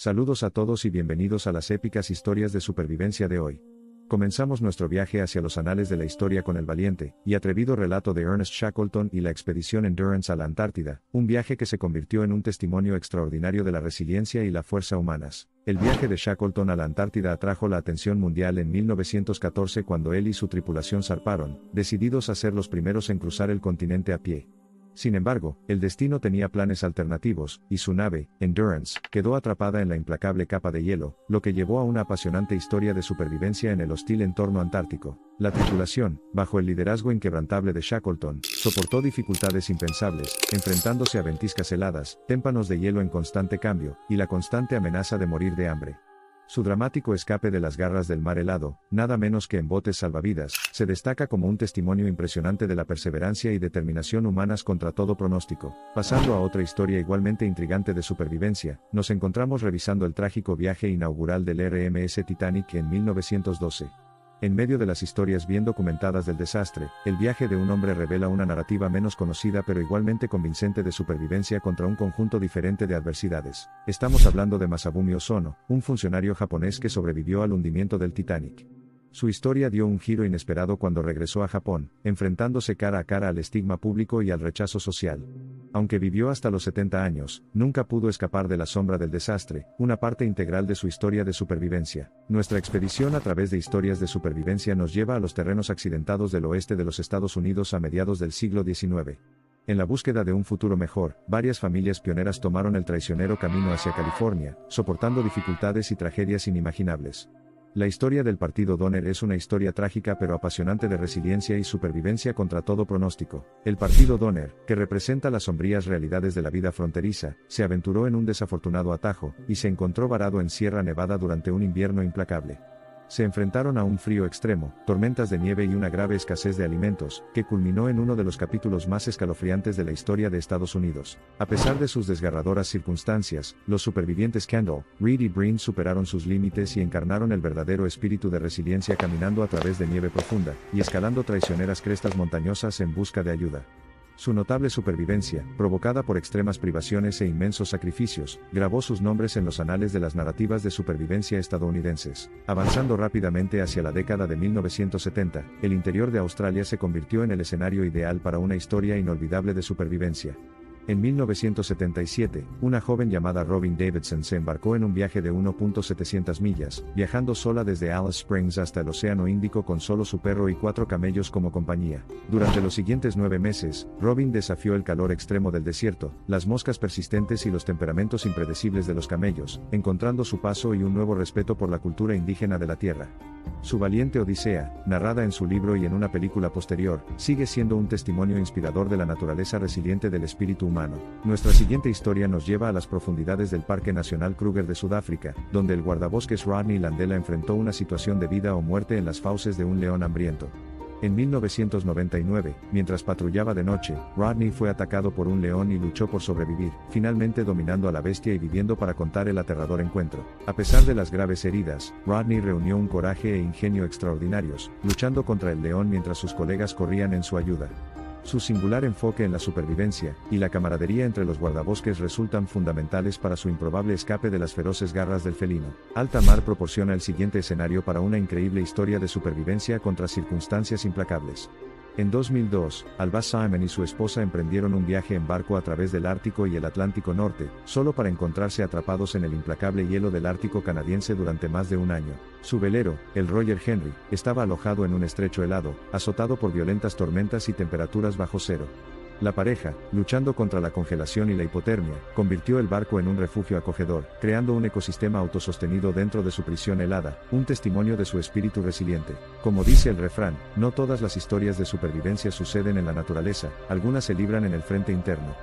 Saludos a todos y bienvenidos a las épicas historias de supervivencia de hoy. Comenzamos nuestro viaje hacia los anales de la historia con el valiente y atrevido relato de Ernest Shackleton y la expedición Endurance a la Antártida, un viaje que se convirtió en un testimonio extraordinario de la resiliencia y la fuerza humanas. El viaje de Shackleton a la Antártida atrajo la atención mundial en 1914 cuando él y su tripulación zarparon, decididos a ser los primeros en cruzar el continente a pie. Sin embargo, el destino tenía planes alternativos, y su nave, Endurance, quedó atrapada en la implacable capa de hielo, lo que llevó a una apasionante historia de supervivencia en el hostil entorno antártico. La tripulación, bajo el liderazgo inquebrantable de Shackleton, soportó dificultades impensables, enfrentándose a ventiscas heladas, témpanos de hielo en constante cambio, y la constante amenaza de morir de hambre. Su dramático escape de las garras del mar helado, nada menos que en botes salvavidas, se destaca como un testimonio impresionante de la perseverancia y determinación humanas contra todo pronóstico. Pasando a otra historia igualmente intrigante de supervivencia, nos encontramos revisando el trágico viaje inaugural del RMS Titanic en 1912. En medio de las historias bien documentadas del desastre, el viaje de un hombre revela una narrativa menos conocida pero igualmente convincente de supervivencia contra un conjunto diferente de adversidades. Estamos hablando de Masabumi Ozono, un funcionario japonés que sobrevivió al hundimiento del Titanic. Su historia dio un giro inesperado cuando regresó a Japón, enfrentándose cara a cara al estigma público y al rechazo social. Aunque vivió hasta los 70 años, nunca pudo escapar de la sombra del desastre, una parte integral de su historia de supervivencia. Nuestra expedición a través de historias de supervivencia nos lleva a los terrenos accidentados del oeste de los Estados Unidos a mediados del siglo XIX. En la búsqueda de un futuro mejor, varias familias pioneras tomaron el traicionero camino hacia California, soportando dificultades y tragedias inimaginables. La historia del Partido Donner es una historia trágica pero apasionante de resiliencia y supervivencia contra todo pronóstico. El Partido Donner, que representa las sombrías realidades de la vida fronteriza, se aventuró en un desafortunado atajo, y se encontró varado en Sierra Nevada durante un invierno implacable. Se enfrentaron a un frío extremo, tormentas de nieve y una grave escasez de alimentos, que culminó en uno de los capítulos más escalofriantes de la historia de Estados Unidos. A pesar de sus desgarradoras circunstancias, los supervivientes Kendall, Reed y Breen superaron sus límites y encarnaron el verdadero espíritu de resiliencia caminando a través de nieve profunda, y escalando traicioneras crestas montañosas en busca de ayuda. Su notable supervivencia, provocada por extremas privaciones e inmensos sacrificios, grabó sus nombres en los anales de las narrativas de supervivencia estadounidenses. Avanzando rápidamente hacia la década de 1970, el interior de Australia se convirtió en el escenario ideal para una historia inolvidable de supervivencia. En 1977, una joven llamada Robin Davidson se embarcó en un viaje de 1.700 millas, viajando sola desde Alice Springs hasta el Océano Índico con solo su perro y 4 camellos como compañía. Durante los siguientes 9 meses, Robin desafió el calor extremo del desierto, las moscas persistentes y los temperamentos impredecibles de los camellos, encontrando su paso y un nuevo respeto por la cultura indígena de la tierra. Su valiente odisea, narrada en su libro y en una película posterior, sigue siendo un testimonio inspirador de la naturaleza resiliente del espíritu humano. Nuestra siguiente historia nos lleva a las profundidades del Parque Nacional Kruger de Sudáfrica, donde el guardabosques Rodney Landela enfrentó una situación de vida o muerte en las fauces de un león hambriento. En 1999, mientras patrullaba de noche, Rodney fue atacado por un león y luchó por sobrevivir, finalmente dominando a la bestia y viviendo para contar el aterrador encuentro. A pesar de las graves heridas, Rodney reunió un coraje e ingenio extraordinarios, luchando contra el león mientras sus colegas corrían en su ayuda. Su singular enfoque en la supervivencia, y la camaradería entre los guardabosques resultan fundamentales para su improbable escape de las feroces garras del felino. Alta mar proporciona el siguiente escenario para una increíble historia de supervivencia contra circunstancias implacables. En 2002, Alba Simon y su esposa emprendieron un viaje en barco a través del Ártico y el Atlántico Norte, solo para encontrarse atrapados en el implacable hielo del Ártico canadiense durante más de un año. Su velero, el Roger Henry, estaba alojado en un estrecho helado, azotado por violentas tormentas y temperaturas bajo cero. La pareja, luchando contra la congelación y la hipotermia, convirtió el barco en un refugio acogedor, creando un ecosistema autosostenido dentro de su prisión helada, un testimonio de su espíritu resiliente. Como dice el refrán, no todas las historias de supervivencia suceden en la naturaleza, algunas se libran en el frente interno.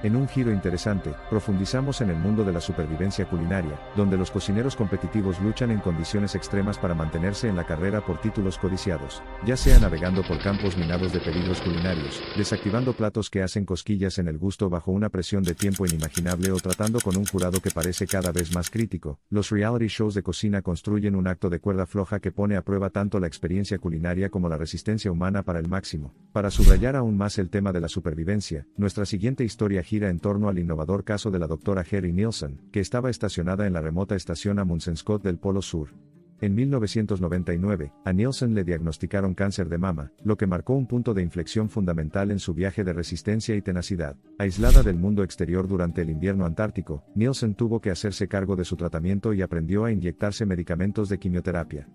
En un giro interesante, profundizamos en el mundo de la supervivencia culinaria, donde los cocineros competitivos luchan en condiciones extremas para mantenerse en la carrera por títulos codiciados, ya sea navegando por campos minados de peligros culinarios, desactivando platos que hacen cosquillas en el gusto bajo una presión de tiempo inimaginable o tratando con un jurado que parece cada vez más crítico. Los reality shows de cocina construyen un acto de cuerda floja que pone a prueba tanto la experiencia culinaria como la resistencia humana para el máximo. Para subrayar aún más el tema de la supervivencia, nuestra siguiente historia gira gira en torno al innovador caso de la doctora Harry Nielsen, que estaba estacionada en la remota estación Amundsen Scott del Polo Sur. En 1999, a Nielsen le diagnosticaron cáncer de mama, lo que marcó un punto de inflexión fundamental en su viaje de resistencia y tenacidad. Aislada del mundo exterior durante el invierno antártico, Nielsen tuvo que hacerse cargo de su tratamiento y aprendió a inyectarse medicamentos de quimioterapia.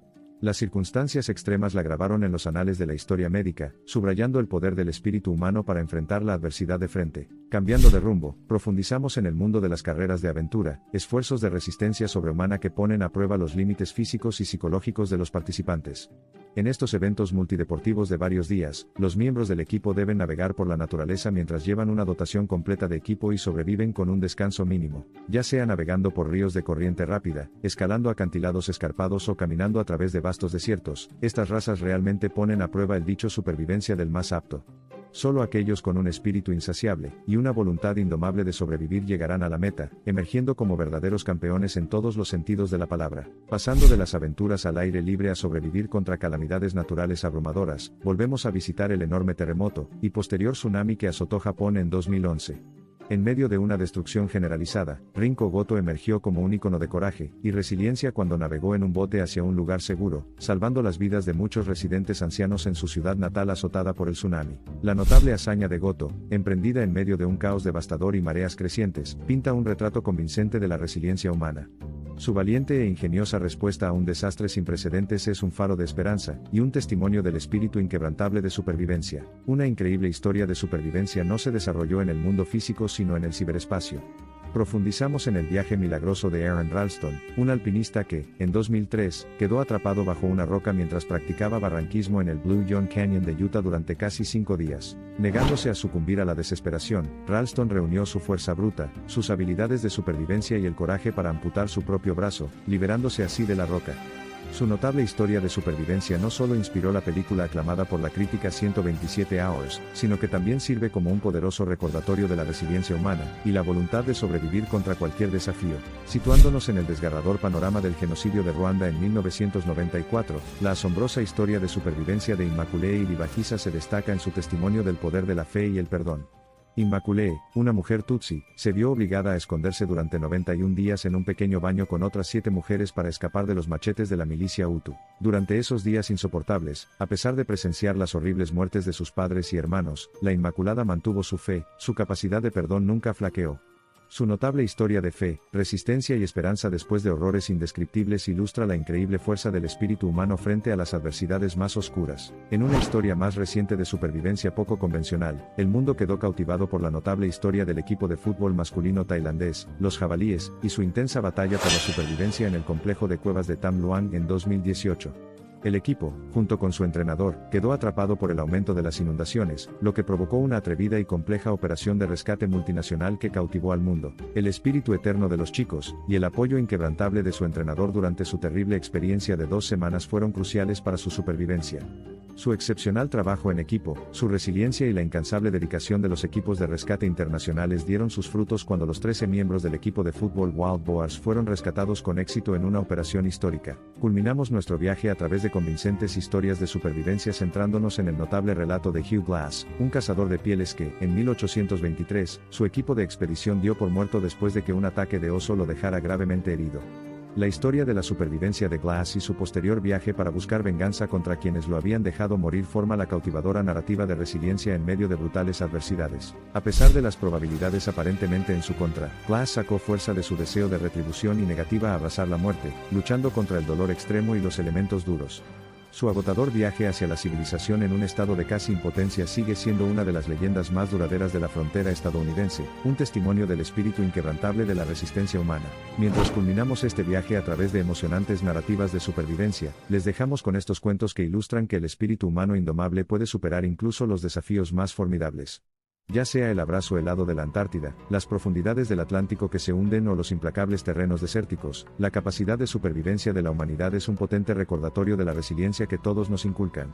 Las circunstancias extremas la grabaron en los anales de la historia médica, subrayando el poder del espíritu humano para enfrentar la adversidad de frente. Cambiando de rumbo, profundizamos en el mundo de las carreras de aventura, esfuerzos de resistencia sobrehumana que ponen a prueba los límites físicos y psicológicos de los participantes. En estos eventos multideportivos de varios días, los miembros del equipo deben navegar por la naturaleza mientras llevan una dotación completa de equipo y sobreviven con un descanso mínimo, ya sea navegando por ríos de corriente rápida, escalando acantilados escarpados o caminando a través de vastos desiertos. Estas razas realmente ponen a prueba el dicho supervivencia del más apto. Solo aquellos con un espíritu insaciable y una voluntad indomable de sobrevivir llegarán a la meta, emergiendo como verdaderos campeones en todos los sentidos de la palabra. Pasando de las aventuras al aire libre a sobrevivir contra calamidades naturales abrumadoras, volvemos a visitar el enorme terremoto y posterior tsunami que azotó Japón en 2011. En medio de una destrucción generalizada, Rinko Goto emergió como un ícono de coraje y resiliencia cuando navegó en un bote hacia un lugar seguro, salvando las vidas de muchos residentes ancianos en su ciudad natal azotada por el tsunami. La notable hazaña de Goto, emprendida en medio de un caos devastador y mareas crecientes, pinta un retrato convincente de la resiliencia humana. Su valiente e ingeniosa respuesta a un desastre sin precedentes es un faro de esperanza, y un testimonio del espíritu inquebrantable de supervivencia. Una increíble historia de supervivencia no se desarrolló en el mundo físico sino en el ciberespacio. Profundizamos en el viaje milagroso de Aron Ralston, un alpinista que, en 2003, quedó atrapado bajo una roca mientras practicaba barranquismo en el Blue John Canyon de Utah durante casi 5 días. Negándose a sucumbir a la desesperación, Ralston reunió su fuerza bruta, sus habilidades de supervivencia y el coraje para amputar su propio brazo, liberándose así de la roca. Su notable historia de supervivencia no solo inspiró la película aclamada por la crítica 127 Hours, sino que también sirve como un poderoso recordatorio de la resiliencia humana y la voluntad de sobrevivir contra cualquier desafío. Situándonos en el desgarrador panorama del genocidio de Ruanda en 1994, la asombrosa historia de supervivencia de Immaculée Iribagiza se destaca en su testimonio del poder de la fe y el perdón. Immaculée, una mujer tutsi, se vio obligada a esconderse durante 91 días en un pequeño baño con otras 7 mujeres para escapar de los machetes de la milicia Hutu. Durante esos días insoportables, a pesar de presenciar las horribles muertes de sus padres y hermanos, la Inmaculada mantuvo su fe, su capacidad de perdón nunca flaqueó. Su notable historia de fe, resistencia y esperanza después de horrores indescriptibles ilustra la increíble fuerza del espíritu humano frente a las adversidades más oscuras. En una historia más reciente de supervivencia poco convencional, el mundo quedó cautivado por la notable historia del equipo de fútbol masculino tailandés, los Jabalíes, y su intensa batalla por la supervivencia en el complejo de cuevas de Tam Luang en 2018. El equipo, junto con su entrenador, quedó atrapado por el aumento de las inundaciones, lo que provocó una atrevida y compleja operación de rescate multinacional que cautivó al mundo. El espíritu eterno de los chicos, y el apoyo inquebrantable de su entrenador durante su terrible experiencia de 2 semanas fueron cruciales para su supervivencia. Su excepcional trabajo en equipo, su resiliencia y la incansable dedicación de los equipos de rescate internacionales dieron sus frutos cuando los 13 miembros del equipo de fútbol Wild Boars fueron rescatados con éxito en una operación histórica. Culminamos nuestro viaje a través de convincentes historias de supervivencia centrándonos en el notable relato de Hugh Glass, un cazador de pieles que, en 1823, su equipo de expedición dio por muerto después de que un ataque de oso lo dejara gravemente herido. La historia de la supervivencia de Glass y su posterior viaje para buscar venganza contra quienes lo habían dejado morir forma la cautivadora narrativa de resiliencia en medio de brutales adversidades. A pesar de las probabilidades aparentemente en su contra, Glass sacó fuerza de su deseo de retribución y negativa a abrazar la muerte, luchando contra el dolor extremo y los elementos duros. Su agotador viaje hacia la civilización en un estado de casi impotencia sigue siendo una de las leyendas más duraderas de la frontera estadounidense, un testimonio del espíritu inquebrantable de la resistencia humana. Mientras culminamos este viaje a través de emocionantes narrativas de supervivencia, les dejamos con estos cuentos que ilustran que el espíritu humano indomable puede superar incluso los desafíos más formidables. Ya sea el abrazo helado de la Antártida, las profundidades del Atlántico que se hunden o los implacables terrenos desérticos, la capacidad de supervivencia de la humanidad es un potente recordatorio de la resiliencia que todos nos inculcan.